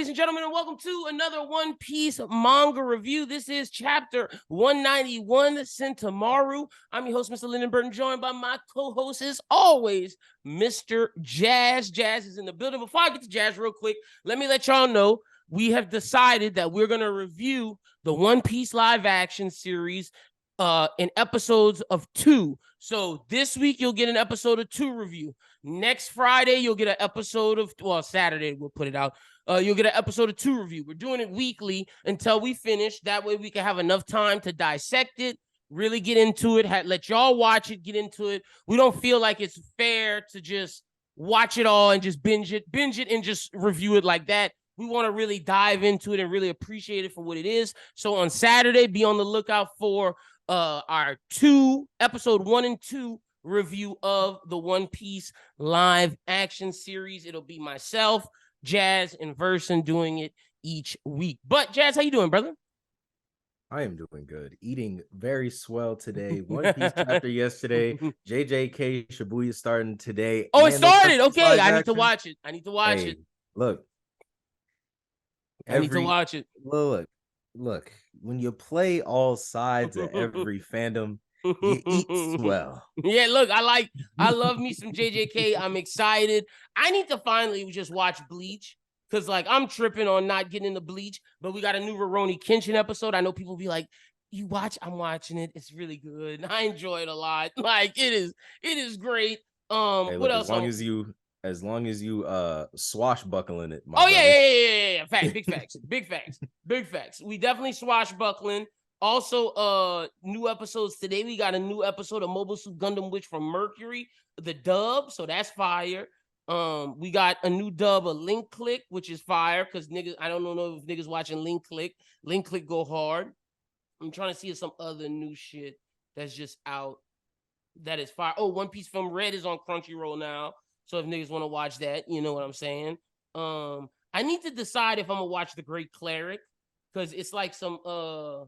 ladies and gentlemen, and welcome to another One Piece manga review. This is chapter 191, Sentomaru. I'm your host, Mr. Lyndon Burton, joined by my co-host, as always, Mr. Jazz. Jazz is in the building. Before I get to Jazz real quick, let me let y'all know we have decided that we're going to review the One Piece live action series in episodes of 2. So this week you'll get an episode of 2 review. Next Friday you'll get an episode of, well, Saturday we'll put it out. You'll get an episode of 2 review. We're doing it weekly until we finish. That way we can have enough time to dissect it, really get into it, let y'all watch it, get into it. We don't feel like it's fair to just watch it all and just binge it and just review it like that. We want to really dive into it and really appreciate it for what it is. So on Saturday, be on the lookout for our episode 1 and 2 review of the One Piece live action series. It'll be myself, Jazz, and Verson doing it each week. But Jazz, how you doing, brother? I am doing good. Eating very swell today. One Piece chapter yesterday. JJK Shibuya starting today. Oh, it started. Okay, I need to watch it. Look. I need to watch it. Look. When you play all sides of every fandom, you eat swell. Yeah, look, I love me some JJK. I'm excited. I need to finally just watch Bleach. Because, I'm tripping on not getting into Bleach, but we got a new Rurouni Kenshin episode. I know people be like, you watch? I'm watching it. It's really good. I enjoy it a lot. It is great. Hey, what else? As long as you swashbuckling it. My brother. Yeah. Big facts. We definitely swashbuckling. Also, new episodes today. We got a new episode of Mobile Suit Gundam Witch from Mercury, the dub. So that's fire. We got a new dub of Link Click, which is fire because niggas, I don't know if niggas watching Link Click. Link Click go hard. I'm trying to see if some other new shit that's just out that is fire. Oh, One Piece Film Red is on Crunchyroll now. So if niggas want to watch that, you know what I'm saying? I need to decide if I'm gonna watch The Great Cleric because it's like some isekai.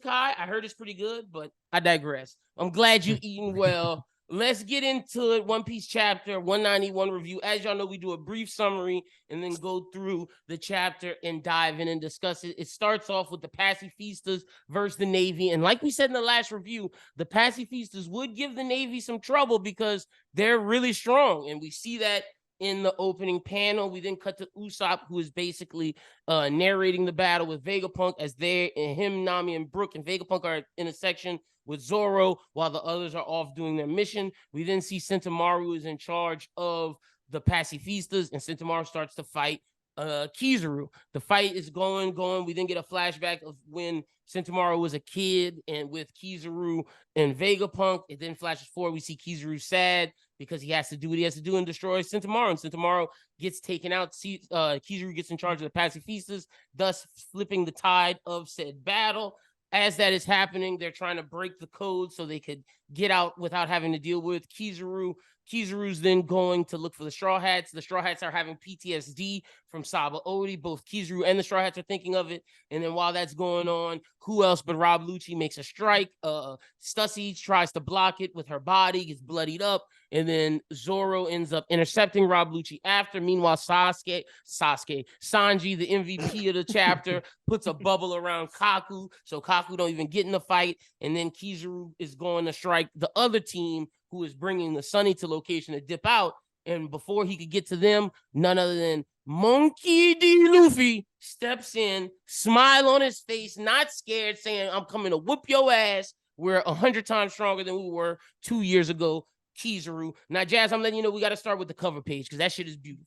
I heard it's pretty good, but I digress. I'm glad you eating well. Let's get into it. One Piece chapter 191 review. As y'all know, we do a brief summary and then go through the chapter and dive in and discuss it. It starts off with the Pacifistas versus the Navy. And like we said in the last review, the Pacifistas would give the Navy some trouble because they're really strong. And we see that in the opening panel. We then cut to Usopp, who is basically narrating the battle with Vegapunk as him, Nami, and Brook and Vegapunk are in a section with Zoro while the others are off doing their mission. We then see Sentomaru is in charge of the Pacifistas, and Sentomaru starts to fight Kizaru. The fight is going. We then get a flashback of when Sentomaru was a kid and with Kizaru and Vegapunk. It then flashes forward. We see Kizaru sad because he has to do what he has to do and destroy Sentomaru. And Sentomaru gets taken out. Kizaru gets in charge of the Pacifistas, thus flipping the tide of said battle. As that is happening, they're trying to break the code so they could get out without having to deal with Kizaru. Kizaru's then going to look for the Straw Hats. The Straw Hats are having PTSD from Saba Odi. Both Kizaru and the Straw Hats are thinking of it. And then while that's going on, who else but Rob Lucci makes a strike. Stussy tries to block it with her body, gets bloodied up. And then Zoro ends up intercepting Rob Lucci after. Meanwhile, Sanji, the MVP of the chapter, puts a bubble around Kaku. So Kaku don't even get in the fight. And then Kizaru is going to strike the other team who is bringing the Sunny to location to dip out. And before he could get to them, none other than Monkey D. Luffy steps in, smile on his face, not scared, saying, I'm coming to whoop your ass. We're 100 times stronger than we were 2 years ago. Kizaru. Now, Jazz, I'm letting you know we got to start with the cover page because that shit is beautiful.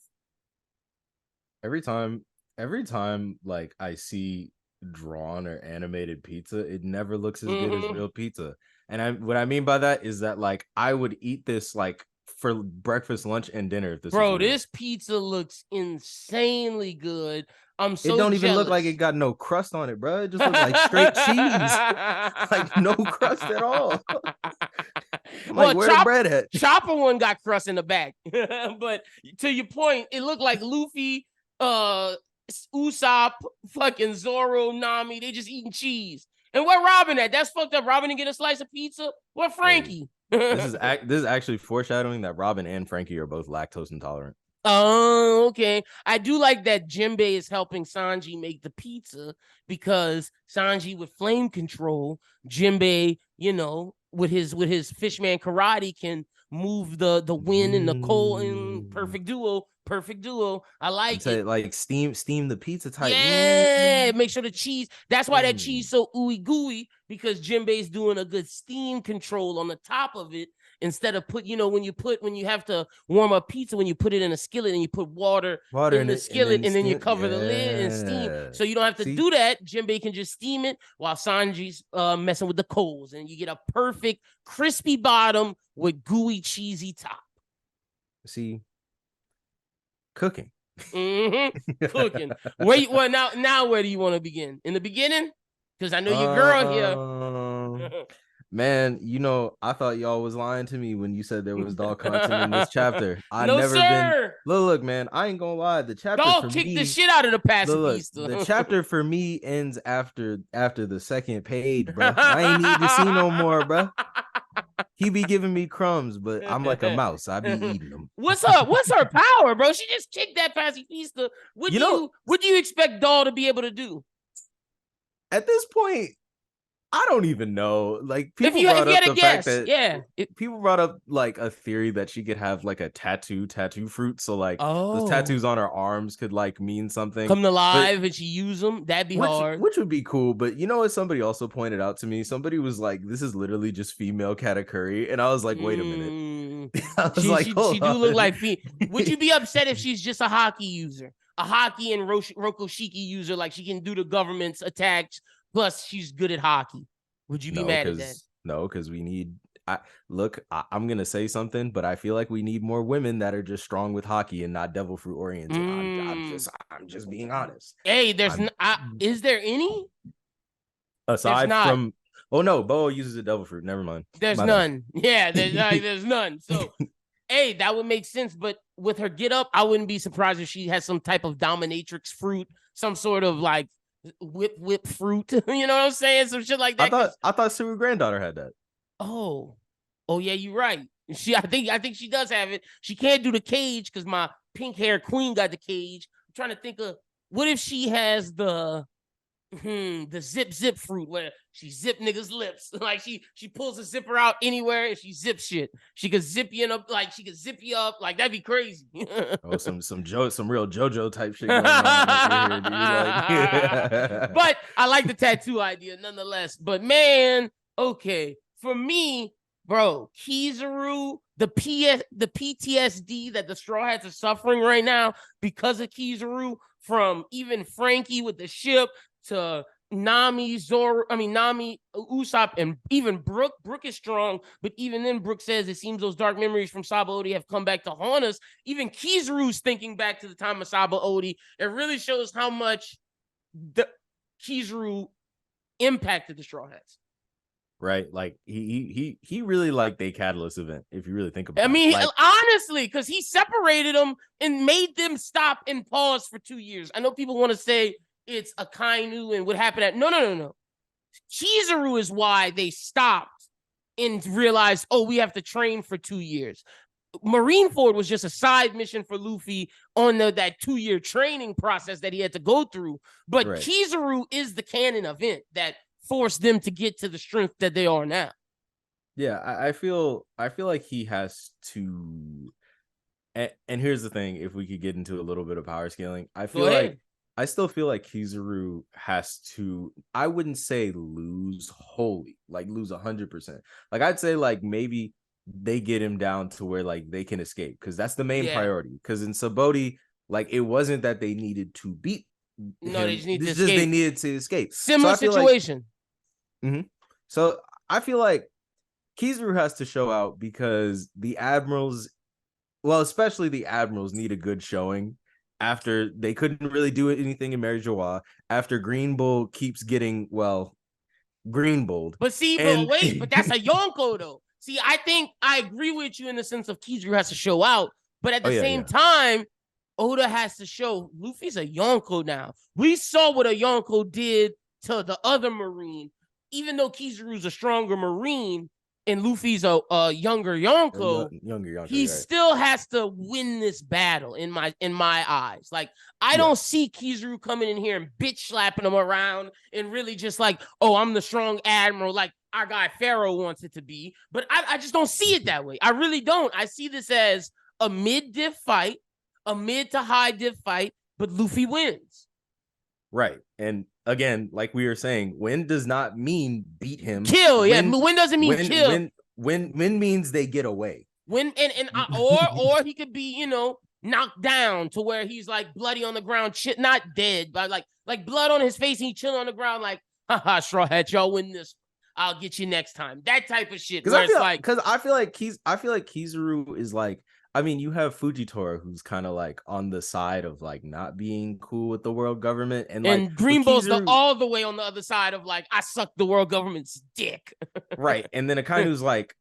Every time like I see drawn or animated pizza, it never looks as good as real pizza. And what I mean by that is that I would eat this for breakfast, lunch, and dinner. If this pizza looks insanely good. I'm so it don't jealous. Even look like it got no crust on it, bro. It just looks like straight cheese, no crust at all. Where the bread at? Chopper one got crust in the back, but to your point, it looked like Luffy, Usopp, fucking Zoro, Nami. They just eating cheese. And where Robin at? That's fucked up. Robin didn't get a slice of pizza. Where Frankie? This is actually foreshadowing that Robin and Frankie are both lactose intolerant. Oh, okay. I do like that Jinbei is helping Sanji make the pizza because Sanji with flame control, Jinbei, with his fishman karate can move the wind and the coal in Mm. perfect duo. Perfect duo. I And like it. say like steam the pizza type. Yeah, make sure the cheese. That's why that Mm. cheese so ooey gooey because Jinbei's doing a good steam control on the top of it instead of when you have to warm up pizza when you put it in a skillet and you put water Water in in the it and skillet then and then you steam. cover the lid and steam. Yeah. So you don't have to See, do that. Jinbei can just steam it while Sanji's messing with the coals and you get a perfect crispy bottom with gooey cheesy top. see, cooking. Mm-hmm. Cooking. Now where do you want to begin? In the beginning? Because I know your girl here. Um, man, I thought y'all was lying to me when you said there was dog content in this chapter. I No, never been. sir. Look, man, I ain't gonna lie. The chapter for Dog kicked the me, shit out of the look, the pacifista. chapter for me ends after the second page, bro. I ain't need to see no more, bro. He be giving me crumbs, but I'm like a mouse. I be eating them. What's her power, bro? She just kicked that pacifista. What You do know, you what do you expect Doll to be able to do? at this point, I don't even know. Like If people you brought up had a the fact guess, that yeah. people brought up like a theory that she could have like a tattoo fruit. So like the Oh, tattoos on her arms could like mean something. come to But live and she use them. That'd be which hard. which would be cool. But you know what? Somebody also pointed out to me. Somebody was like, "This is literally just female Katakuri," and I was like, "Wait a minute." Mm. I was She like, she she "Hold do look on." like Would you be upset if she's just a hockey user, a hockey and Rokoshiki user? Like she can do the government's attacks, plus she's good at hockey. Would you be No, mad at that? because we need. I'm gonna say something, but I feel like we need more women that are just strong with hockey and not devil fruit oriented. Mm. I'm just being honest. Hey, I'm is there any? There's aside not. from. Oh no, Boa uses a devil fruit. Never mind. There's My bad. none. Yeah, there's none. So, hey, that would make sense. But with her get up, I wouldn't be surprised if she has some type of dominatrix fruit, some sort of like whip fruit. You know what I'm saying? Some shit like that. I thought Suru granddaughter had that. Oh, oh yeah, you're right. I think she does have it. She can't do the cage because my pink hair queen got the cage. I'm trying to think of what if she has the zip fruit where she zip niggas lips. Like she pulls the zipper out anywhere and she zips shit. She could zip you up, like she could zip you up. Like that'd be crazy. Oh, some real JoJo type shit going on over here, dude. Like, But I like the tattoo idea nonetheless. But man, okay. For me, bro, Kizaru, the PTSD that the Straw Hats are suffering right now because of Kizaru, from even Frankie with the ship to Nami, Usopp, and even Brook. Brook is strong, but even then, Brook says it seems those dark memories from Saba Odi have come back to haunt us. Even Kizaru's thinking back to the time of Saba Odi. It really shows how much the Kizaru impacted the Straw Hats. right? Like he really liked a catalyst event, if you really think about it. I mean, like, honestly, because he separated them and made them stop and pause for 2 years. I know people want to say it's Akainu and what happened at no. Kizaru is why they stopped and realized, oh, we have to train for 2 years. Marineford was just a side mission for Luffy on that 2-year training process that he had to go through. But right. Kizaru is the canon event that forced them to get to the strength that they are now. Yeah, I feel like he has to. And here's the thing: if we could get into a little bit of power scaling, I still feel like Kizaru has to. I wouldn't say lose wholly, like lose 100%. Like I'd say like maybe they get him down to where like they can escape, because that's the main priority. Because in Sabaody, like it wasn't that they needed to beat him. They just need to escape. They needed to escape. Similar situation. So I feel like Kizaru has to show out because the admirals, well, especially the admirals, need a good showing after they couldn't really do anything in Mary Joie, after Green Bull keeps getting, well, Green Bulled. But see, but that's a Yonko though. See, I think I agree with you in the sense of Kizaru has to show out, but at the same time, Oda has to show Luffy's a Yonko now. We saw what a Yonko did to the other Marine. Even though Kizaru's a stronger Marine, and Luffy's a younger Yonko, Younger, he right. still has to win this battle in my eyes. Like, I don't see Kizaru coming in here and bitch slapping him around and really just like, oh, I'm the strong admiral, like our guy Pharaoh wants it to be. But I just don't see it that way. I really don't. I see this as a mid-diff fight, a mid to high diff fight, but Luffy wins. Right. And again, like we were saying, win does not mean beat him. Kill, win doesn't mean kill. Win means they get away. Win or he could be, knocked down to where he's like bloody on the ground, not dead, but like blood on his face, and he chilling on the ground like, haha, Straw Hat, y'all win this. I'll get you next time. That type of shit. Because I feel like Kizaru is like, I mean, you have Fujitora, who's kind of like on the side of like not being cool with the world government, and like Green Bull's all the way on the other side of like, I suck the world government's dick. Right. And then Akainu's like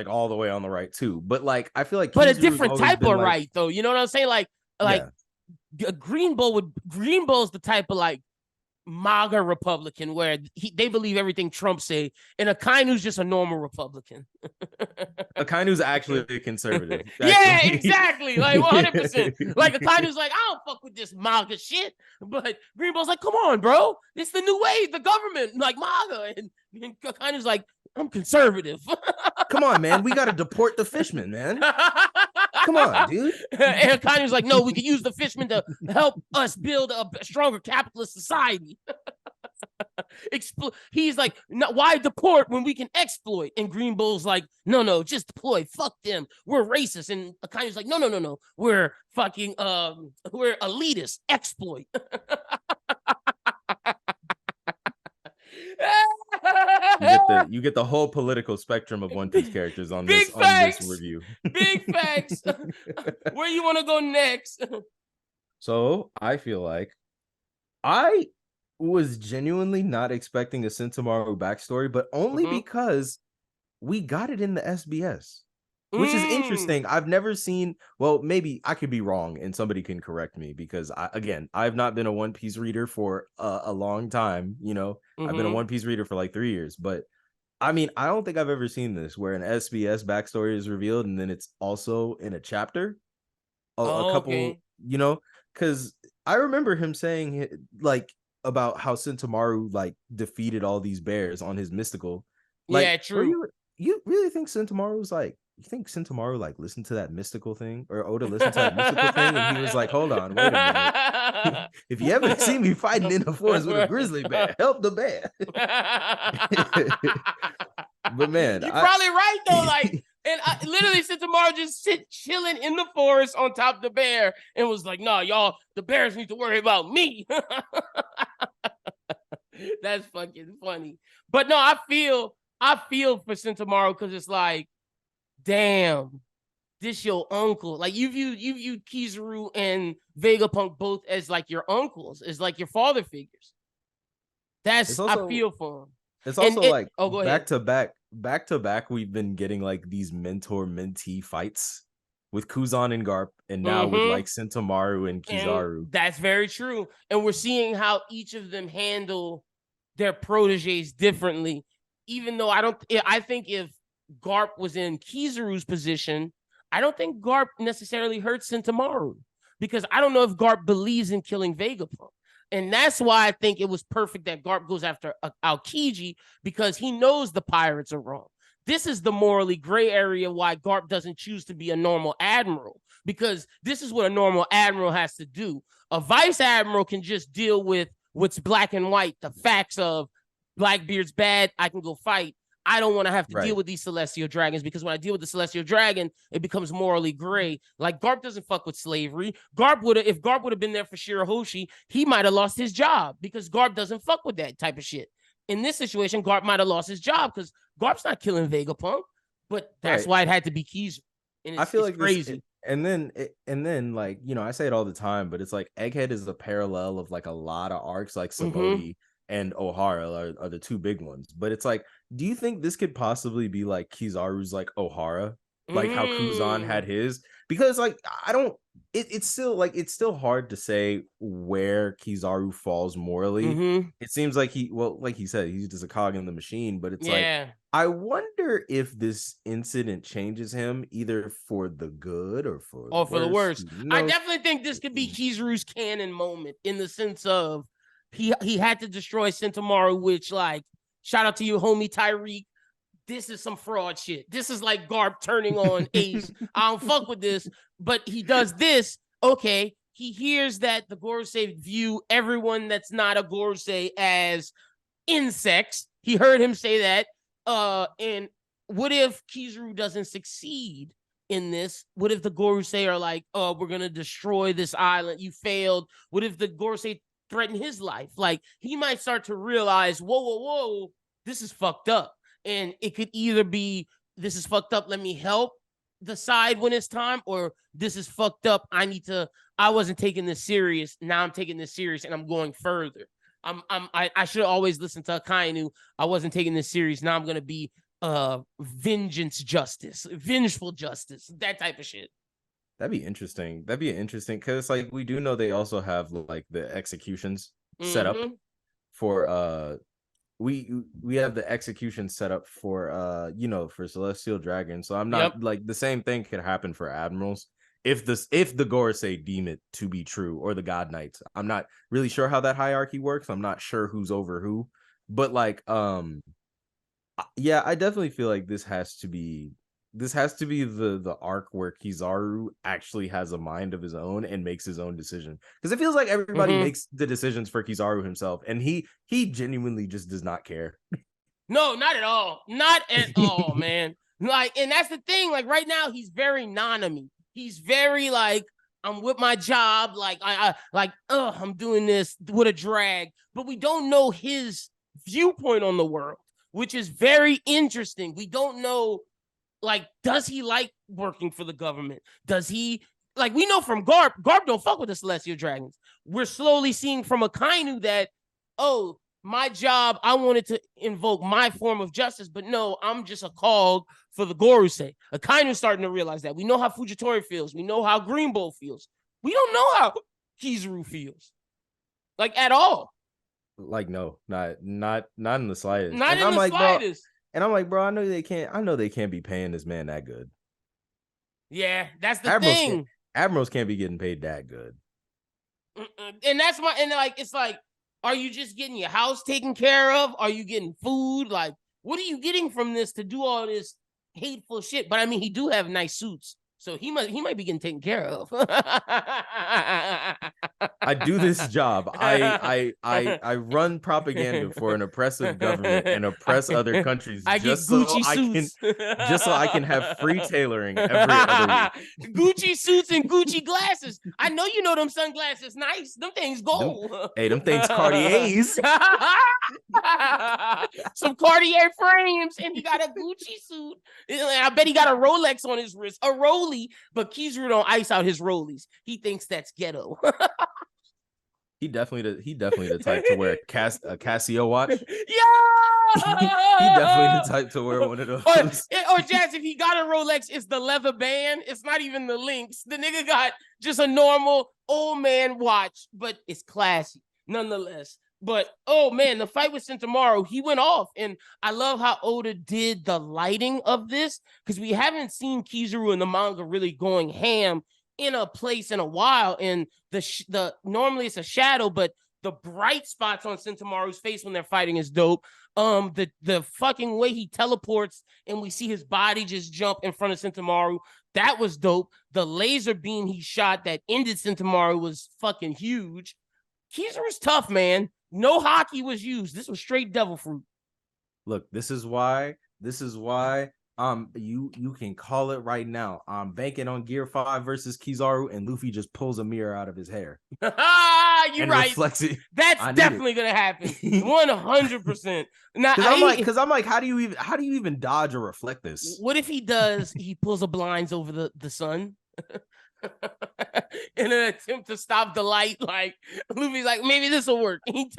all the way on the right too. But like, I feel like, but a different type of right though. You know what I'm saying? Like Green Bull's the type of like MAGA Republican where they believe everything Trump say, and Akainu's just a normal Republican. Akainu's actually a conservative. Yeah, exactly. Like 100%. Like Akainu's like, I don't fuck with this MAGA shit. But Green Bull's like, come on, bro. It's the new wave, the government, like MAGA. And Akainu's like, I'm conservative. Come on, man. We got to deport the fishmen, man. Come on, dude. And Kanye's like, no, we could use the fishermen to help us build a stronger capitalist society. He's like, no, why deport when we can exploit? And Green Bull's like, no, just deploy. Fuck them. We're racist. And Kanye's like, no. We're fucking, we're elitist. Exploit. You get the whole political spectrum of One Piece characters on this review. Big facts. Where you want to go next? So I feel like I was genuinely not expecting a Sentomaru backstory, but only because we got it in the SBS, which is interesting. I've never seen, well, maybe I could be wrong and somebody can correct me, because I've not been a One Piece reader for a long time. I've been a One Piece reader for like 3 years, but I mean, I don't think I've ever seen this where an SBS backstory is revealed and then it's also in a chapter. A couple, because I remember him saying like about how Sentomaru like defeated all these bears on his mystical. Like, yeah, true. You really think Sentomaru's like? You think Sentomaru like listened to that mystical thing, or Oda listened to that mystical thing, and he was like, "Hold on, wait a minute. If you ever see me fighting in the forest with a grizzly bear, help the bear." But man, you're probably right though. Like, and literally, Sentomaru just chilling in the forest on top of the bear, and was like, "No, y'all, the bears need to worry about me." That's fucking funny. But no, I feel for Sentomaru, because it's like, damn, this your uncle. Like, you view Kizaru and Vegapunk both as like your uncles, as like your father figures. That's also, I feel for him. It's also back to back. We've been getting like these mentor mentee fights with Kuzan and Garp, and now with like Sentomaru and Kizaru. And that's very true. And we're seeing how each of them handle their proteges differently. Even though I think if Garp was in Kizaru's position, I don't think Garp necessarily hurts Sentomaru, because I don't know if Garp believes in killing Vegapunk. And that's why I think it was perfect that Garp goes after Aokiji, because he knows the pirates are wrong. This is the morally gray area why Garp doesn't choose to be a normal admiral, because this is what a normal admiral has to do. A vice admiral can just deal with what's black and white, the facts of Blackbeard's bad, I can go fight. I don't want to have to deal with these celestial dragons, because when I deal with the celestial dragon, it becomes morally gray. Like, Garp doesn't fuck with slavery. If Garp would have been there for Shirahoshi, he might have lost his job, because Garp doesn't fuck with that type of shit. In this situation, Garp might have lost his job because Garp's not killing Vegapunk, but that's why it had to be Kizaru. And I feel like crazy. And then like, I say it all the time, but it's like Egghead is a parallel of like a lot of arcs, like Sabaody and Ohara are the two big ones. But it's like, do you think this could possibly be like Kizaru's like Ohara, like how Kuzan had his, because like I don't it's still hard to say where Kizaru falls morally. It seems like like he said, he's just a cog in the machine, but it's like I wonder if this incident changes him either for the good or for the worse. I definitely think this could be Kizaru's canon moment in the sense of he had to destroy Sentomaru, which, like, shout out to you, homie Tyreek. This is some fraud shit. This is like Garp turning on Ace. I don't fuck with this, but he does this. Okay, he hears that the Gorosei view everyone that's not a Gorosei as insects. He heard him say that. And what if Kizaru doesn't succeed in this? What if the Gorosei are like, oh, we're gonna destroy this island, you failed? What if the Gorosei threaten his life? Like, he might start to realize, whoa, this is fucked up. And it could either be, this is fucked up, let me help the side when it's time, or this is fucked up, I wasn't taking this serious, now I'm taking this serious and I'm going further. I should always listen to Akainu. I wasn't taking this serious, now I'm gonna be vengeful justice, that type of shit. That'd be interesting because like we do know they also have like the executions set up for we have the execution set up for for Celestial Dragon. So I'm not like the same thing could happen for admirals if the Gorosei deem it to be true, or the God Knights. I'm not really sure how that hierarchy works. I'm not sure who's over who, but like yeah, I definitely feel like this has to be the arc where Kizaru actually has a mind of his own and makes his own decision, because it feels like everybody makes the decisions for Kizaru himself, and he genuinely just does not care. No, not at all, man. Like, and that's the thing, like right now he's very Nanami. He's very like, I'm with my job, like I'm doing this with a drag, but we don't know his viewpoint on the world, which is very interesting. We don't know, like, does he like working for the government? Does he, like, we know from Garp don't fuck with the Celestial Dragons. We're slowly seeing from Akainu that, oh, my job, I wanted to invoke my form of justice, but no, I'm just a cog for the Gorosei. Akainu's starting to realize that. We know how Fujitori feels. We know how Green Bull feels. We don't know how Kizaru feels. Like, at all. Like, no, not in the slightest. Not in the slightest. And I'm like, bro, I know they can't be paying this man that good. Yeah, that's the thing. Admirals can't be getting paid that good. And that's it's like, are you just getting your house taken care of? Are you getting food? Like, what are you getting from this to do all this hateful shit? But I mean, he do have nice suits, so he might be getting taken care of. I do this job. I run propaganda for an oppressive government and oppress other countries. I get Gucci suits just so I can have free tailoring every other week. Gucci suits and Gucci glasses. I know you know them sunglasses. Nice, them things gold. Them things Cartiers. Some Cartier frames, and he got a Gucci suit. I bet he got a Rolex on his wrist, a Rollie. But Kizaru don't ice out his Rollies. He thinks that's ghetto. He definitely the type to wear a Casio watch. Yeah, he definitely the type to wear one of those. Or Jazz, if he got a Rolex, it's the leather band. It's not even the links. The nigga got just a normal old man watch, but it's classy nonetheless. But oh man, the fight with Sentomaru, he went off, and I love how Oda did the lighting of this, because we haven't seen Kizaru in the manga really going ham in a place in a while. And the normally it's a shadow, but the bright spots on Sentomaru's face when they're fighting is dope. The fucking way he teleports and we see his body just jump in front of Sentomaru, that was dope. The laser beam he shot that ended Sentomaru was fucking huge. Kizaru's tough, man. No hockey was used. This was straight devil fruit. Look, this is why you can call it right now. I'm banking on Gear 5 versus Kizaru, and Luffy just pulls a mirror out of his hair. You're right. Reflects it. That's definitely gonna happen. 100%. Now, because I'm like, how do you even dodge or reflect this? What if he does? He pulls the blinds over the sun. in an attempt to stop the light. Like Luffy's like, maybe this will work. He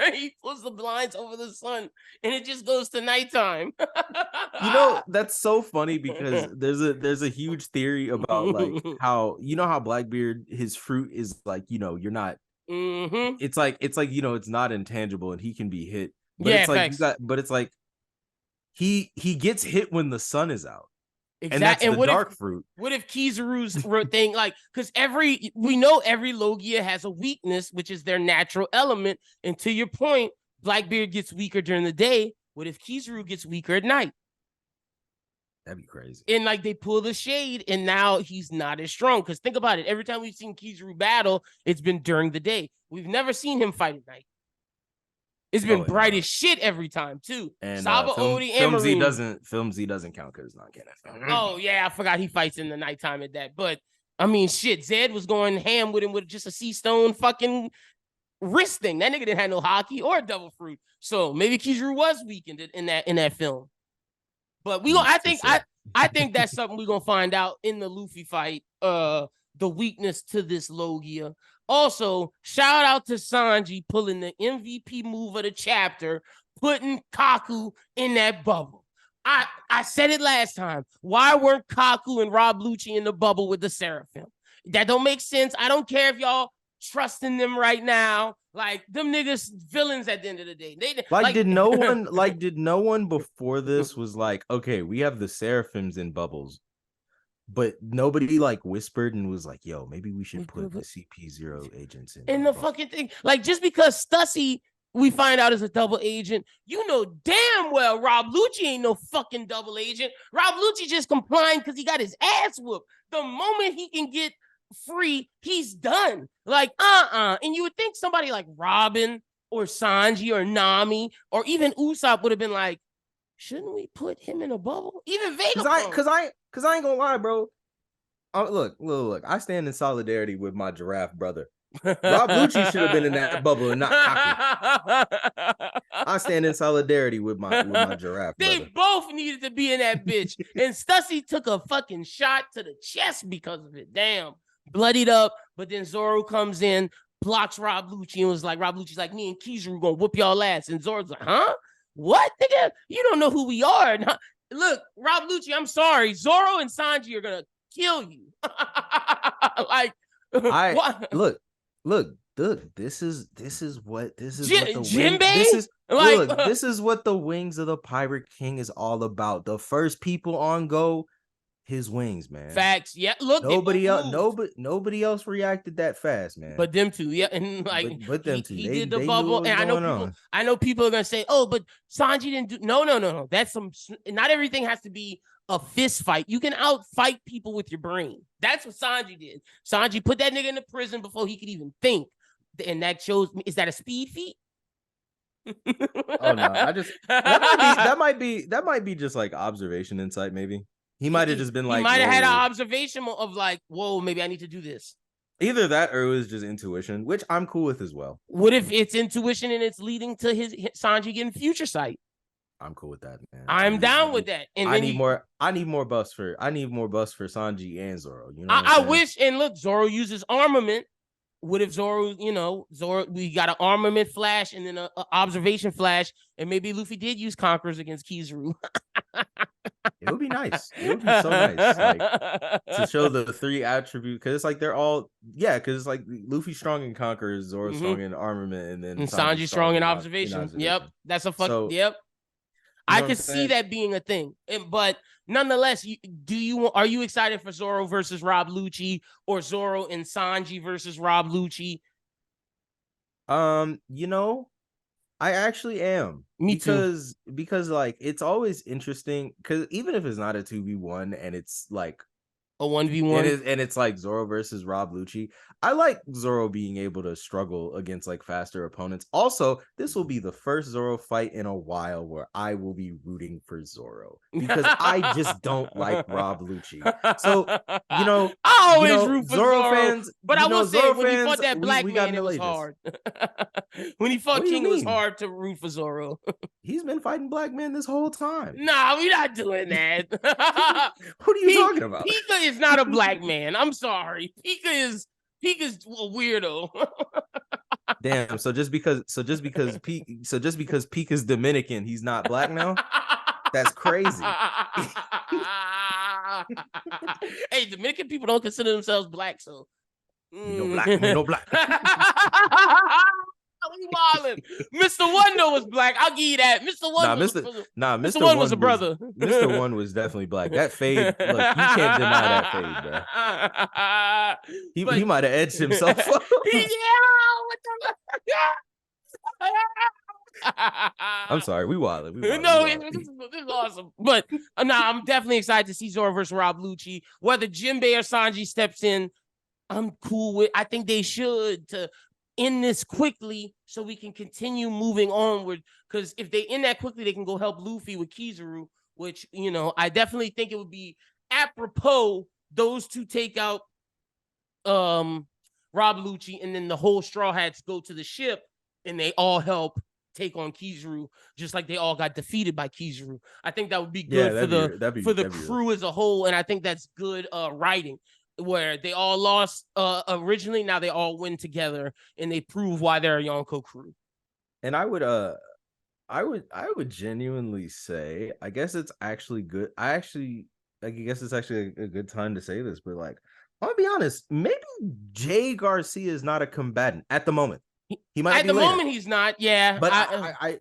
pulls the blinds over the sun, and it just goes to nighttime. You know, that's so funny because there's a huge theory about like how, you know, how Blackbeard, his fruit is like, you know, you're not. It's like you know, it's not intangible and he can be hit. But Yeah, it's like facts. but it's like he gets hit when the sun is out. Exactly. And that's and the what dark if, fruit. What if Kizaru's thing, like, because we know every Logia has a weakness, which is their natural element. And to your point, Blackbeard gets weaker during the day. What if Kizaru gets weaker at night? That'd be crazy. And like they pull the shade, and now he's not as strong. Because think about it, every time we've seen Kizaru battle, it's been during the day. We've never seen him fight at night. It's been bright as shit every time too. And Sabaody Film Z and doesn't count because it's not canon. Oh yeah, I forgot he fights in the nighttime at that. But I mean, shit, Zed was going ham with him with just a sea stone fucking wrist thing. That nigga didn't have no hockey or double fruit. So maybe Kizaru was weakened in that film. But I think that's something we're gonna find out in the Luffy fight. The weakness to this Logia. Also, shout out to Sanji pulling the MVP move of the chapter, putting Kaku in that bubble. I said it last time. Why weren't Kaku and Rob Lucci in the bubble with the Seraphim? That don't make sense. I don't care if y'all trusting them right now. Like, them niggas villains at the end of the day. Did no one before this was like, okay, we have the Seraphims in bubbles, but nobody like whispered and was like, yo, maybe we should put the CP0 agents in the fucking thing. Like, just because Stussy we find out is a double agent, you know damn well Rob Lucci ain't no fucking double agent. Rob Lucci just complying because he got his ass whooped. The moment he can get free, he's done. Like, And you would think somebody like Robin or Sanji or Nami or even Usopp would have been like, shouldn't we put him in a bubble? Even Vegapunk. Because I ain't gonna lie, bro. Look, I stand in solidarity with my giraffe brother. Rob Lucci should have been in that bubble and not Kaku. I stand in solidarity with my giraffe brother. They both needed to be in that bitch. And Stussy took a fucking shot to the chest because of it. Damn. Bloodied up. But then Zoro comes in, blocks Rob Lucci, and was like, Rob Lucci's like, me and Kizaru gonna whoop y'all ass. And Zoro's like, huh? What, nigga? You don't know who we are. Look, Rob Lucci, I'm sorry. Zoro and Sanji are gonna kill you. Look, this is what the Jinbei? this is what the wings of the Pirate King is all about. The first people on go, his wings, man. Facts. Yeah. Look, nobody else reacted that fast, man. But them two, yeah, and like, but them two, he did the bubble, and I know people are gonna say, oh, but Sanji didn't do. No. That's not everything has to be a fist fight. You can outfight people with your brain. That's what Sanji did. Sanji put that nigga in the prison before he could even think, and that shows me. Is that a speed feat? Oh no, that might be just like observation insight, maybe. He might have just been like, he might have had an observation of like, whoa, maybe I need to do this. Either that or it was just intuition, which I'm cool with as well. What if it's intuition and it's leading to his Sanji getting future sight? I'm cool with that, man. I'm down with that. And I need more buffs for Sanji and Zoro. You know, I wish. And look, Zoro uses armament. What if Zoro, we got an armament flash and then an observation flash, and maybe Luffy did use Conquerors against Kizaru. It would be nice. It would be so nice, like, to show the three attributes, because it's like they're all, because it's like Luffy strong in Conquerors, Zoro strong in armament, and then Sanji strong in observation. Yep, that's a fuck. Yep, I could see that being a thing, but nonetheless, are you excited for Zoro versus Rob Lucci or Zoro and Sanji versus Rob Lucci? I actually am. Me too. Because like it's always interesting, because even if it's not a 2v1 and it's like a 1v1 and it's like Zoro versus Rob Lucci, I like Zoro being able to struggle against like faster opponents. Also, this will be the first Zoro fight in a while where I will be rooting for Zoro, because I just don't like Rob Lucci. So, I always root for Zoro fans, but I will say when he fought that black man, it was hard. When he fought King, it was hard to root for Zoro. He's been fighting black men this whole time. Nah, we're not doing that. What are you talking about? is not a black man. I'm sorry. Pika's a weirdo. Damn. So just because Pika is Dominican, he's not black now. That's crazy. Hey, Dominican people don't consider themselves black, so no black. We wildin'. Mr. Wonder was black. I'll give you that. Mr. One Mr. One was a brother. Mr. One was definitely black. That fade, look, you can't deny that fade, bro. He might have edged himself up. Yeah, what the I'm sorry, we wildin'. No, this is awesome. But I'm definitely excited to see Zoro versus Rob Lucci. Whether Jinbei or Sanji steps in, I'm cool with. I think they should to end this quickly so we can continue moving onward. Because if they end that quickly, they can go help Luffy with Kizaru, which, I definitely think it would be apropos those two take out Rob Lucci, and then the whole Straw Hats go to the ship and they all help take on Kizaru, just like they all got defeated by Kizaru. I think that would be good for the crew as a whole, and I think that's good writing, where they all lost originally, now they all win together, and they prove why they're a Yonko crew. And I would genuinely say, I guess it's actually good. I guess it's actually a good time to say this, but like, I'll be honest, maybe Jay Garcia is not a combatant at the moment. He might at be the later. moment he's not, yeah. But I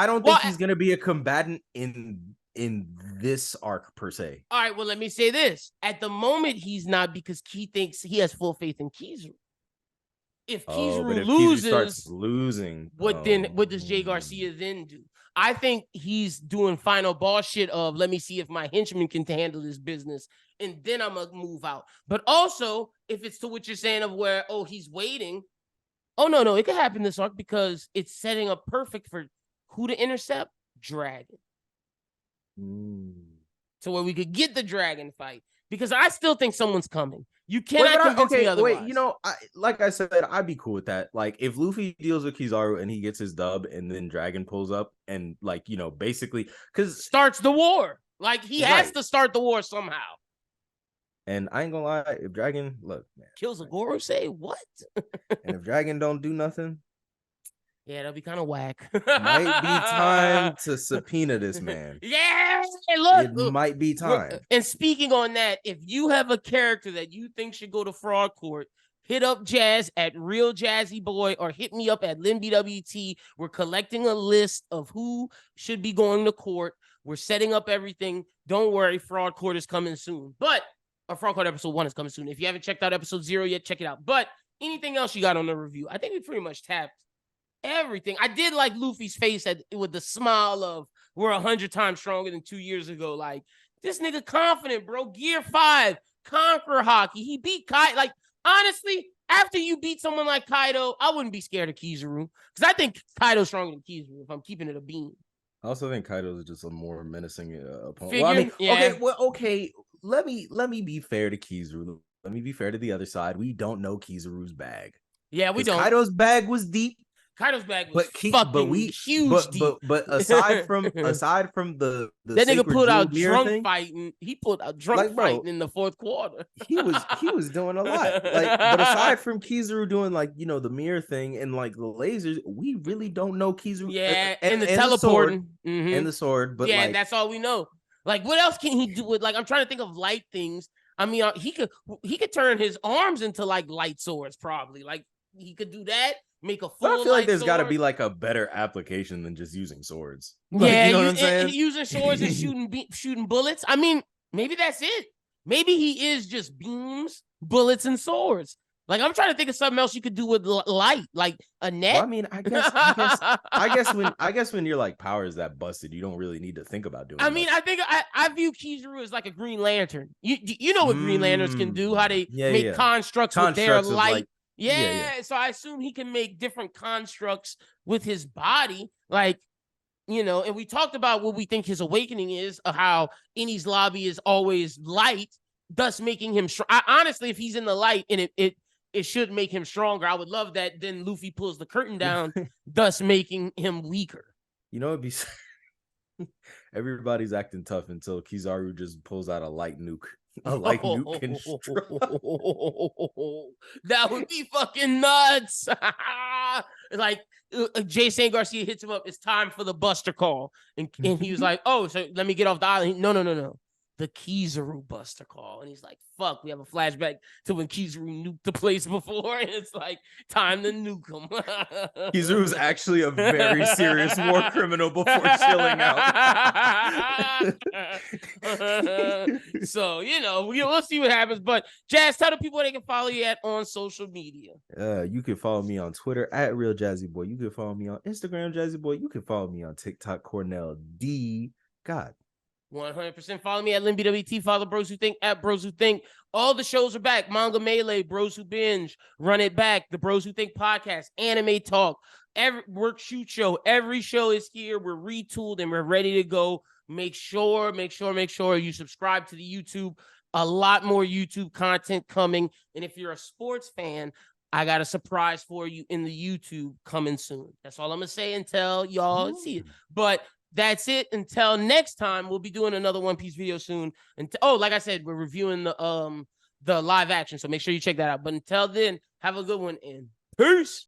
don't think he's gonna be a combatant in this arc per se. All right, well, let me say this. At the moment he's not, because Key thinks he has full faith in Kizaru. If Kizaru loses, Kizaru starts losing, what does Jay Garcia then do? I think he's doing final boss shit of, let me see if my henchman can handle this business, and then I'm gonna move out. But also, if it's to what you're saying of where, he's waiting. Oh, no, it could happen this arc because it's setting up perfect for who to intercept? Dragon. So where we could get the dragon fight, because I still think someone's coming. You cannot convince me otherwise. Wait, like I said, I'd be cool with that. Like, if Luffy deals with Kizaru and he gets his dub, and then Dragon pulls up and, like, basically, because starts the war. Like, he has to start the war somehow. And I ain't gonna lie, if Dragon, look, man, kills a Gorosei, what? And if Dragon don't do nothing, yeah, that'll be kind of whack. Might be time to subpoena this man. Yeah, look, it might be time. And speaking on that, if you have a character that you think should go to fraud court, hit up Jazz at Real Jazzy Boy, or hit me up at LinBWT. We're collecting a list of who should be going to court. We're setting up everything. Don't worry, fraud court is coming soon. But Fraud Court episode 1 is coming soon. If you haven't checked out episode 0 yet, check it out. But anything else you got on the review? I think we pretty much tapped everything. I did like Luffy's face with the smile of, we're 100 times stronger than 2 years ago. Like, this nigga confident, bro. Gear 5, conquer hockey. He beat Kaido. Like, honestly, after you beat someone like Kaido, I wouldn't be scared of Kizaru, because I think Kaido's stronger than Kizaru, if I'm keeping it a beam. I also think Kaido is just a more menacing opponent. Figure? Well, I mean, yeah. Okay. Let me be fair to Kizaru. Let me be fair to the other side. We don't know Kizaru's bag. Yeah, we don't. Kaido's bag was deep. Kaido's bag was huge. But aside from the that nigga pulled out drunk fighting. He pulled out drunk fighting in the fourth quarter. he was doing a lot. But aside from Kizaru doing the mirror thing and like the lasers, we really don't know Kizaru. Yeah, and the teleporting and the sword. But yeah, that's all we know. Like, what else can he do with? Like, I'm trying to think of light things. I mean, he could turn his arms into like light swords, probably. Like, he could do that. Make a full. But I feel like there's got to be like a better application than just using swords. Yeah, what I'm saying? Using swords and shooting bullets. I mean, maybe that's it. Maybe he is just beams, bullets, and swords. Like, I'm trying to think of something else you could do with light, like a net. Well, I mean, I guess when your like power is that busted, you don't really need to think about doing. I mean, I think I view Kizaru as like a Green Lantern. You know what Green Lanterns can do? How they make constructs with their light. Yeah, so I assume he can make different constructs with his body, like, and we talked about what we think his awakening is, how Enies Lobby is always light, thus making him strong. Honestly, if he's in the light and it should make him stronger. I would love that. Then Luffy pulls the curtain down, thus making him weaker. It'd be everybody's acting tough until Kizaru just pulls out a light nuke Like Newt can That would be fucking nuts. Like Jay St. Garcia hits him up. It's time for the Buster call. And he was like, oh, so let me get off the island. No. The Kizaru Buster call. And he's like, fuck, we have a flashback to when Kizaru nuked the place before. And it's like, time to nuke him. Kizaru's actually a very serious war criminal before chilling out. So, we'll see what happens. But Jazz, tell the people they can follow you at on social media. You can follow me on Twitter at Real Jazzy Boy. You can follow me on Instagram, Jazzy Boy. You can follow me on TikTok, Cornell D. God. 100% follow me at LinBWT. Follow Bros Who Think at Bros Who Think. All the shows are back. Manga Melee, Bros Who Binge, Run It Back, the Bros Who Think podcast, Anime Talk, every Work Shoot Show. Every show is here. We're retooled and we're ready to go. Make sure you subscribe to the YouTube. A lot more YouTube content coming. And if you're a sports fan, I got a surprise for you in the YouTube coming soon. That's all I'm going to say until y'all see it. But that's it. Until next time, we'll be doing another One Piece video soon. And like I said, we're reviewing the live action, so make sure you check that out. But until then, have a good one and peace.